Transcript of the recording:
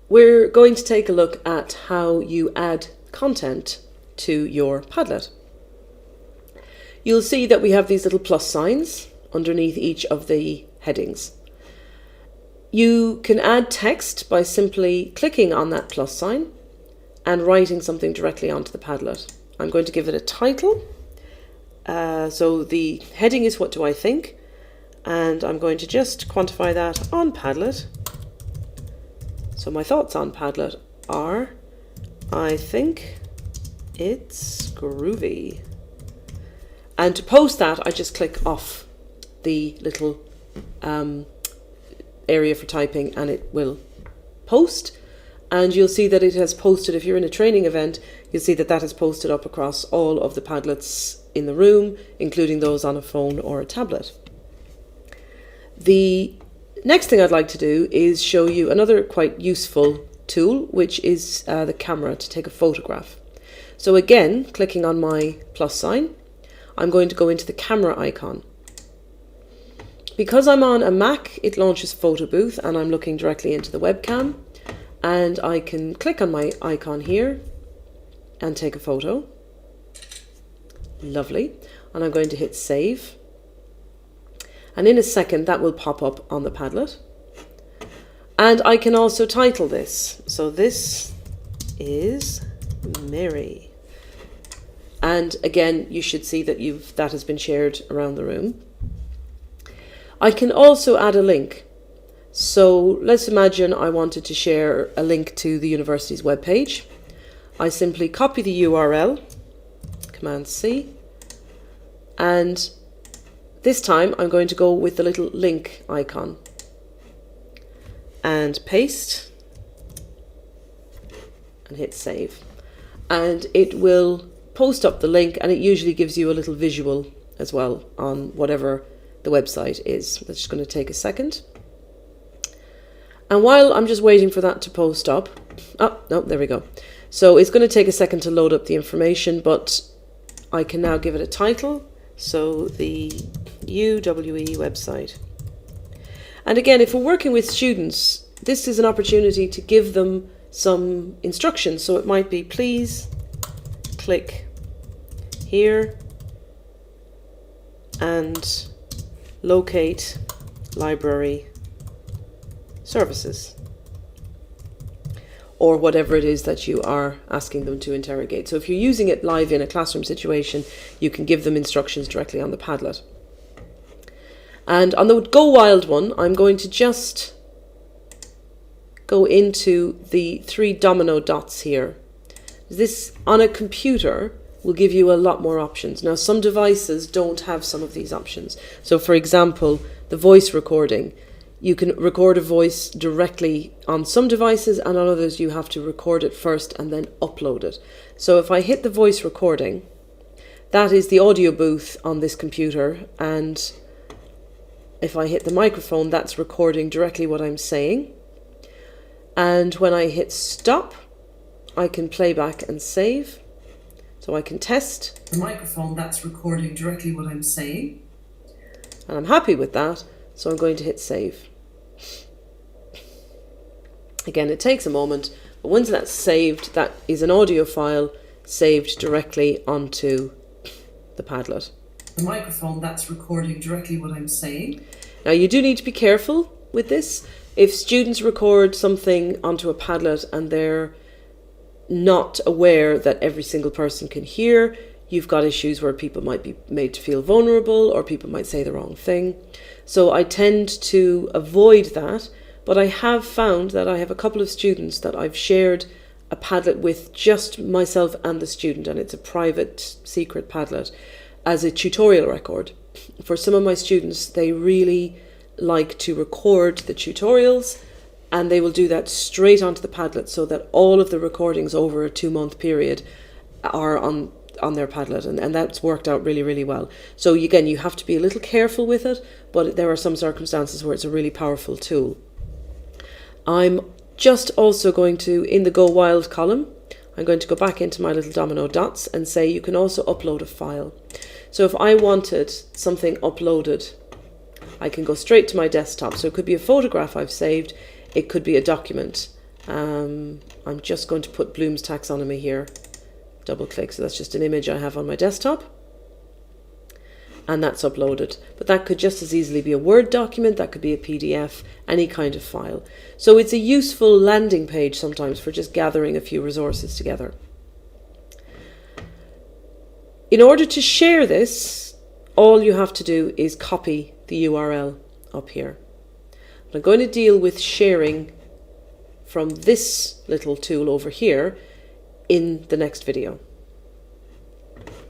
we're going to take a look at how you add content to your Padlet. You'll see that we have these little plus signs underneath each of the headings. You can add text by simply clicking on that plus sign and writing something directly onto the Padlet. I'm going to give it a title. So the heading is "What do I think?" and I'm going to just quantify that on Padlet. So my thoughts on Padlet are, I think it's groovy. And to post that, I just click off the little area for typing and it will post. And you'll see that it has posted, if you're in a training event, you'll see that that has posted up across all of the Padlets in the room, including those on a phone or a tablet. The next thing I'd like to do is show you another quite useful tool, which is the camera, to take a photograph. So again, clicking on my plus sign, I'm going to go into the camera icon. Because I'm on a Mac, it launches Photo Booth and I'm looking directly into the webcam, and I can click on my icon here and take a photo. Lovely. And I'm going to hit save. And in a second that will pop up on the Padlet. And I can also title this. So this is Mary. And again, you should see that that has been shared around the room. I can also add a link. So let's imagine I wanted to share a link to the university's webpage. I simply copy the URL, Command C, and this time I'm going to go with the little link icon and paste and hit save. And it will post up the link, and it usually gives you a little visual as well on whatever the website is. That's just going to take a second. And while I'm just waiting for that to post up, oh, no, there we go. So it's going to take a second to load up the information, but I can now give it a title. So the UWE website. And again, if we're working with students, this is an opportunity to give them some instructions. So it might be, please click here and locate library services, or whatever it is that you are asking them to interrogate. So if you're using it live in a classroom situation, you can give them instructions directly on the Padlet. And on the Go Wild one, I'm going to just go into the 3 domino dots here. This on a computer will give you a lot more options. Now, some devices don't have some of these options. So for example, the voice recording. You can record a voice directly on some devices, and on others you have to record it first and then upload it. So if I hit the voice recording, that is the audio booth on this computer, and if I hit the microphone, that's recording directly what I'm saying. And when I hit stop, I can play back and save. So I can test the microphone, that's recording directly what I'm saying. And I'm happy with that. So I'm going to hit save. Again, it takes a moment, but once that's saved, that is an audio file saved directly onto the Padlet. The microphone, that's recording directly what I'm saying. Now you do need to be careful with this. If students record something onto a Padlet and they're not aware that every single person can hear, you've got issues where people might be made to feel vulnerable, or people might say the wrong thing. So I tend to avoid that, but I have found that I have a couple of students that I've shared a Padlet with, just myself and the student, and it's a private, secret Padlet, as a tutorial record. For some of my students, they really like to record the tutorials, and they will do that straight onto the Padlet, so that all of the recordings over a 2-month period are on their Padlet, and that's worked out really, really well. So again, you have to be a little careful with it, but there are some circumstances where it's a really powerful tool. I'm just also going to, in the Go Wild column, I'm going to go back into my little domino dots and say you can also upload a file. So if I wanted something uploaded, I can go straight to my desktop. So it could be a photograph I've saved, it could be a document, I'm just going to put Bloom's taxonomy here. Double click, so that's just an image I have on my desktop. And that's uploaded. But that could just as easily be a Word document, that could be a PDF, any kind of file. So it's a useful landing page sometimes for just gathering a few resources together. In order to share this, all you have to do is copy the URL up here. I'm going to deal with sharing from this little tool over here in the next video.